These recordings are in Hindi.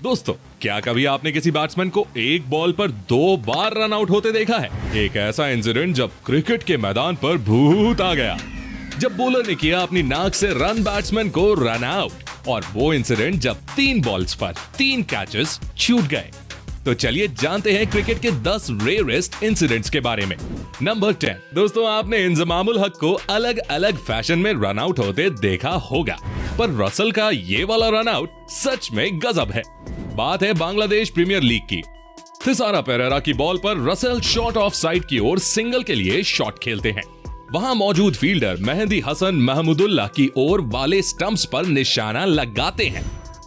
दोस्तों, क्या कभी आपने किसी बैट्समैन को एक बॉल पर 2 बार रन आउट होते देखा है? एक ऐसा इंसिडेंट जब क्रिकेट के मैदान पर भूत आ गया, जब बॉलर ने किया अपनी नाक से रन बैट्समैन को रन आउट, और वो इंसिडेंट जब 3 बॉल्स पर 3 कैचेस छूट गए। तो चलिए जानते हैं क्रिकेट के 10 रेयरेस्ट इंसिडेंट्स के बारे में। नंबर 10। दोस्तों, आपने इंजमामुल हक को अलग अलग फैशन में रन आउट होते देखा होगा, पर रसल का ये वाला रन आउट सच में गजब है। बात है बांग्लादेश प्रीमियर लीग की। थिसारा पेरेरा की बॉल पर रसल शॉट ऑफ साइड की ओर सिंगल के लिए शॉट खेलते हैं। वहां मौजूद फील्डर मेहंदी हसन महमूदुल्लाह की ओर वाले स्टंप्स पर निशाना लगाते हैं,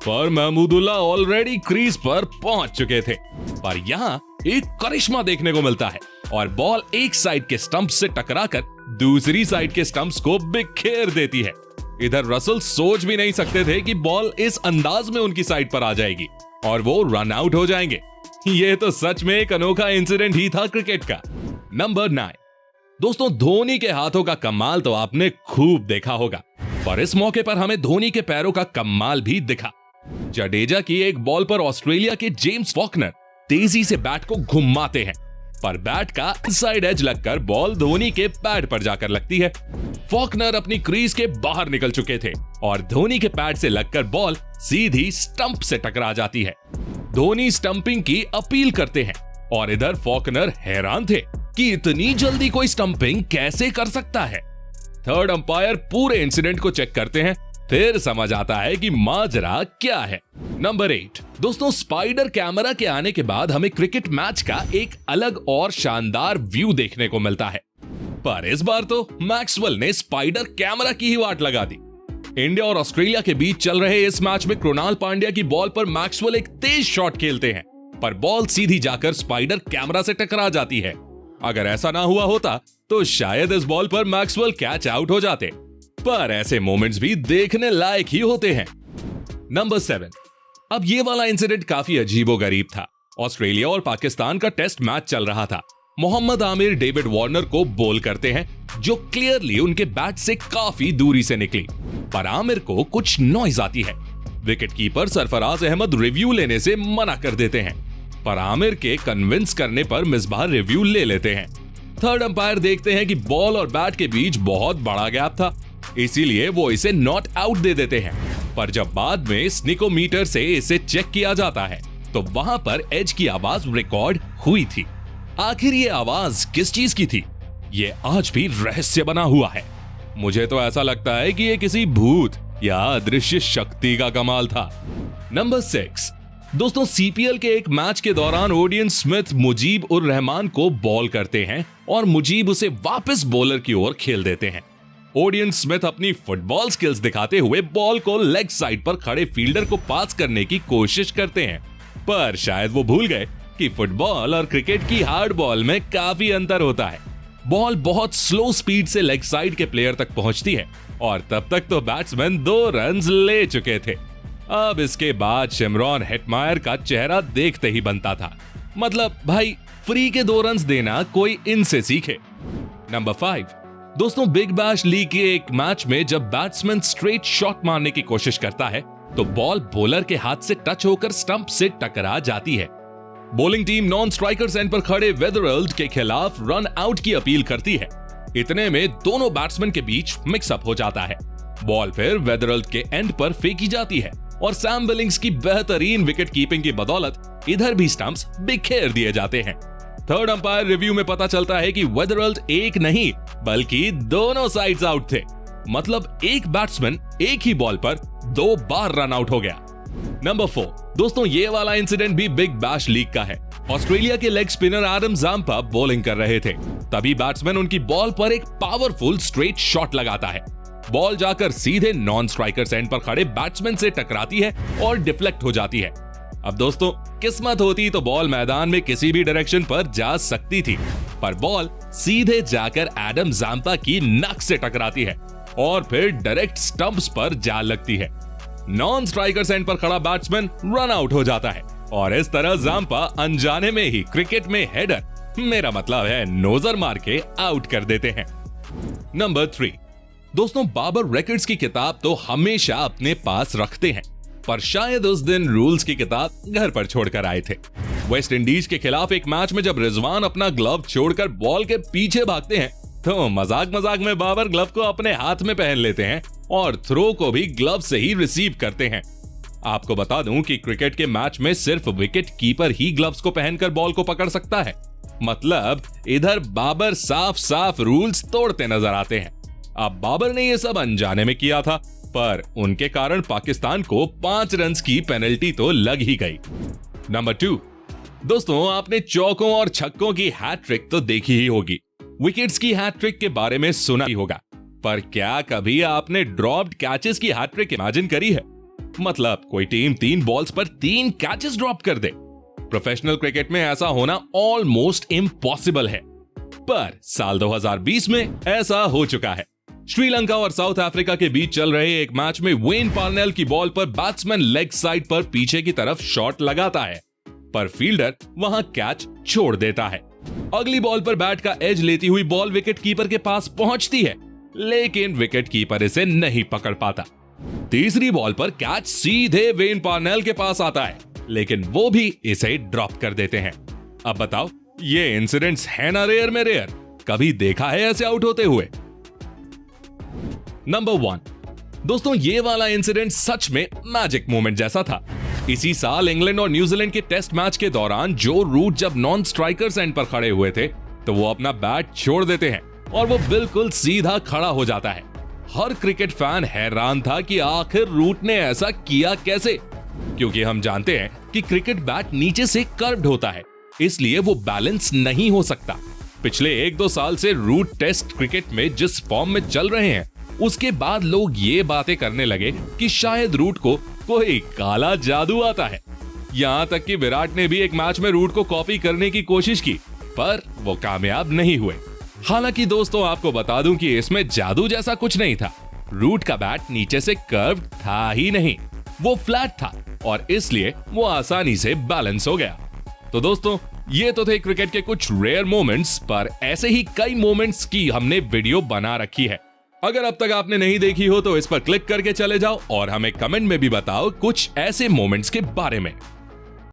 पर महमूदुल्लाह ऑलरेडी क्रीज पर पहुंच चुके थे। पर यहाँ एक करिश्मा देखने को मिलता है और बॉल एक साइड के स्टंप से टकराकर दूसरी साइड के स्टंप्स को बिखेर देती है। इधर रसल सोच भी नहीं सकते थे कि बॉल इस अंदाज में उनकी साइड पर आ जाएगी और वो रन आउट हो जाएंगे। ये तो सच में एक अनोखा इंसिडेंट ही था क्रिकेट का। नंबर 9। दोस्तों, धोनी के हाथों का कमाल तो आपने खूब देखा होगा, पर इस मौके पर हमें धोनी के पैरों का कमाल भी दिखा। जडेजा की एक बॉल पर ऑस्ट्रेलिया के जेम्स फॉकनर तेजी से बैट को घुमाते हैं, पर बैट का इनसाइड एज लगकर बॉल धोनी के पैड पर जाकर लगती है। फॉकनर अपनी क्रीज के बाहर निकल चुके थे और धोनी के पैड से लगकर बॉल सीधी स्टंप से टकरा जाती है। धोनी स्टंपिंग की अपील करते हैं और इधर फॉकनर हैरान थे कि इतनी जल्दी कोई स्टंपिंग कैसे कर सकता है। थर्ड अंपायर पूरे इंसिडेंट को चेक करते हैं, फिर समझ आता है कि माजरा क्या है। नंबर 8। दोस्तों, स्पाइडर कैमरा के आने के बाद हमें क्रिकेट मैच का एक अलग और शानदार व्यू देखने को मिलता है, पर इस बार तो मैक्सवेल ने स्पाइडर कैमरा की ही वाट लगा दी। इंडिया और ऑस्ट्रेलिया के बीच चल रहे इस मैच में कृणाल पांड्या की बॉल पर मैक्सवेल एक तेज शॉट खेलते हैं, पर बॉल सीधी जाकर स्पाइडर कैमरा से टकरा जाती है। अगर ऐसा ना हुआ होता तो शायद इस बॉल पर मैक्सवेल कैच आउट हो जाते, पर ऐसे मोमेंट्स भी देखने लायक ही होते हैं। नंबर 7। अब ये वाला इंसिडेंट काफी अजीबोगरीब था। ऑस्ट्रेलिया और पाकिस्तान का टेस्ट मैच चल रहा था। मोहम्मद आमिर डेविड वार्नर को बॉल करते हैं, जो क्लियरली उनके बैट से काफी दूरी से निकली, पर आमिर को कुछ नॉइज आती है। Wicket keeper Sarfaraz Ahmed review लेने से मना कर देते हैं, पर आमिर के कन्विंस करने पर मिसबाह रिव्यू ले लेते हैं। थर्ड अंपायर देखते हैं कि बॉल और बैट के बीच बहुत बड़ा गैप था, इसीलिए वो इसे नॉट आउट दे देते हैं। पर जब बाद में स्निकोमीटर से इसे चेक किया जाता है तो वहां पर एज की आवाज रिकॉर्ड हुई थी। आखिर ये आवाज किस चीज की थी, ये आज भी रहस्य बना हुआ है। मुझे तो ऐसा लगता है कि ये किसी भूत या अदृश्य शक्ति का कमाल था। नंबर 6। दोस्तों, सीपीएल के एक मैच के दौरान ओडियन स्मिथ मुजीब उर रहमान को बॉल करते हैं और मुजीब उसे वापस बॉलर की ओर खेल देते हैं। ओडियन स्मिथ अपनी फुटबॉल स्किल्स दिखाते हुए बॉल को लेग साइड पर खड़े फील्डर को पास करने की कोशिश करते हैं, पर शायद वो भूल गए कि फुटबॉल और क्रिकेट की हार्ड बॉल में काफी अंतर होता है। बॉल बहुत स्लो स्पीड से लेग साइड के प्लेयर तक पहुंचती है और तब तक तो बैट्समैन 2 रन्स ले चुके थे। अब इसके बाद शिमरॉन हेटमायर का चेहरा देखते ही बनता था। मतलब भाई, फ्री के 2 रन्स देना कोई इनसे सीखे। नंबर 5। दोस्तों, बिग बैश लीग के एक मैच में जब बैट्समैन स्ट्रेट शॉट मारने की कोशिश करता है तो बॉल बॉलर के हाथ से टच होकर स्टंप से टकरा जाती है। Bowling team non striker end पर खड़े वेदरल्ड के खिलाफ रन आउट की अपील करती है। इतने में दोनों बैट्समैन के बीच मिक्सअप हो जाता है। बॉल फिर वेदरल्ड के एंड पर फेंकी जाती है और सैम बिलिंग्स की बेहतरीन विकेट कीपिंग की बदौलत इधर भी स्टंप्स बिखेर दिए जाते हैं। थर्ड अंपायर रिव्यू में पता चलता है कि वेदरल्ड एक नहीं बल्कि दोनों साइड्स आउट थे। मतलब एक बैट्समैन एक ही बॉल पर 2 बार रन आउट हो गया। नंबर 4। दोस्तों, ये वाला इंसिडेंट भी बिग बैश लीग का है। ऑस्ट्रेलिया के leg spinner Adam Zampa bowling कर रहे थे, तभी बैट्समैन उनकी बॉल पर एक पावरफुल स्ट्रेट शॉट लगाता है। बॉल जाकर सीधे नॉन स्ट्राइकर एंड पर खड़े बैट्समैन से टकराती है और डिफ्लेक्ट हो जाती है। अब दोस्तों, किस्मत होती तो बॉल मैदान में किसी भी डायरेक्शन पर जा सकती थी, पर बॉल सीधे जाकर एडम जाम्पा की नाक से टकराती है और फिर डायरेक्ट स्टंप्स पर जा लगती है। नॉन स्ट्राइकर एंड पर खड़ा बैट्समैन रन आउट हो जाता है और इस तरह जाम्पा अनजाने में ही क्रिकेट में हेडर, मेरा मतलब है नोजर, मार के आउट कर देते हैं। नंबर 3। दोस्तों, बाबर रिकॉर्ड्स की किताब तो हमेशा अपने पास रखते हैं, पर शायद उस दिन रूल्स की किताब घर पर छोड़कर आए थे। वेस्ट इंडीज के खिलाफ एक मैच में जब रिजवान अपना ग्लव छोड़कर बॉल के पीछे भागते हैं तो मजाक मजाक में बाबर ग्लव को अपने हाथ में पहन लेते हैं और थ्रो को भी ग्लव से ही रिसीव करते हैं। आपको बता दूं कि क्रिकेट के मैच में सिर्फ विकेट कीपर ही ग्लव्स को पहनकर बॉल को पकड़ सकता है। मतलब इधर बाबर साफ साफ रूल्स तोड़ते नजर आते हैं। अब बाबर ने यह सब अनजाने में किया था, पर उनके कारण पाकिस्तान को 5 रन की पेनल्टी तो लग ही गई। नंबर 2, दोस्तों आपने चौकों और छक्कों की हैट्रिक तो देखी ही होगी। विकेट्स की हैट्रिक के बारे में सुना ही होगा, पर क्या कभी आपने ड्रॉप्ड कैचेस की हैट्रिक इमेजिन करी है? मतलब कोई टीम 3 बॉल्स पर 3 कैचेस ड्रॉप कर दे। प्रोफेशनल क्रिकेट में ऐसा होना ऑलमोस्ट इम्पॉसिबल है, पर साल 2020 में ऐसा हो चुका है। श्रीलंका और साउथ अफ्रीका के बीच चल रहे एक मैच में वेन पार्नेल की बॉल पर बैट्समैन लेग साइड पर पीछे की तरफ शॉट लगाता है, पर फील्डर वहां कैच छोड़ देता है। अगली बॉल पर बैट का एज लेती हुई बॉल विकेट कीपर के पास पहुंचती है, लेकिन विकेट कीपर इसे नहीं पकड़ पाता। तीसरी बॉल पर कैच सीधे वेन पार्नेल के पास आता है, लेकिन वो भी इसे ड्रॉप कर देते हैं। अब बताओ, ये इंसिडेंट्स है ना रेयर में रेयर? कभी देखा है ऐसे आउट होते हुए? नंबर 1, दोस्तों ये वाला इंसिडेंट सच में मैजिक मोमेंट जैसा था। इसी साल इंग्लैंड और न्यूजीलैंड के टेस्ट मैच के दौरान जो रूट जब नॉन स्ट्राइकर्स एंड पर खड़े हुए थे तो वो अपना बैट छोड़ देते हैं और वो बिल्कुल सीधा खड़ा हो जाता है। हर क्रिकेट फैन हैरान था कि आखिर रूट ने ऐसा किया कैसे, क्योंकि हम जानते हैं कि क्रिकेट बैट नीचे से कर्व्ड होता है, इसलिए वो बैलेंस नहीं हो सकता। पिछले 1-2 साल से रूट टेस्ट क्रिकेट में जिस फॉर्म में चल रहे हैं, उसके बाद लोग ये बातें करने लगे कि शायद रूट को कोई काला जादू आता है। यहां तक कि विराट ने भी एक मैच में रूट को कॉपी करने की कोशिश की, पर वो कामयाब नहीं हुए। हालांकि दोस्तों आपको बता दूं कि इसमें जादू जैसा कुछ नहीं था। रूट का बैट नीचे से कर्व्ड था ही नहीं, वो फ्लैट था और इसलिए वो आसानी से बैलेंस हो गया। तो दोस्तों ये तो थे क्रिकेट के कुछ रेयर मोमेंट्स, पर ऐसे ही कई मोमेंट्स की हमने वीडियो बना रखी है। अगर अब तक आपने नहीं देखी हो तो इस पर क्लिक करके चले जाओ और हमें कमेंट में भी बताओ कुछ ऐसे मोमेंट्स के बारे में।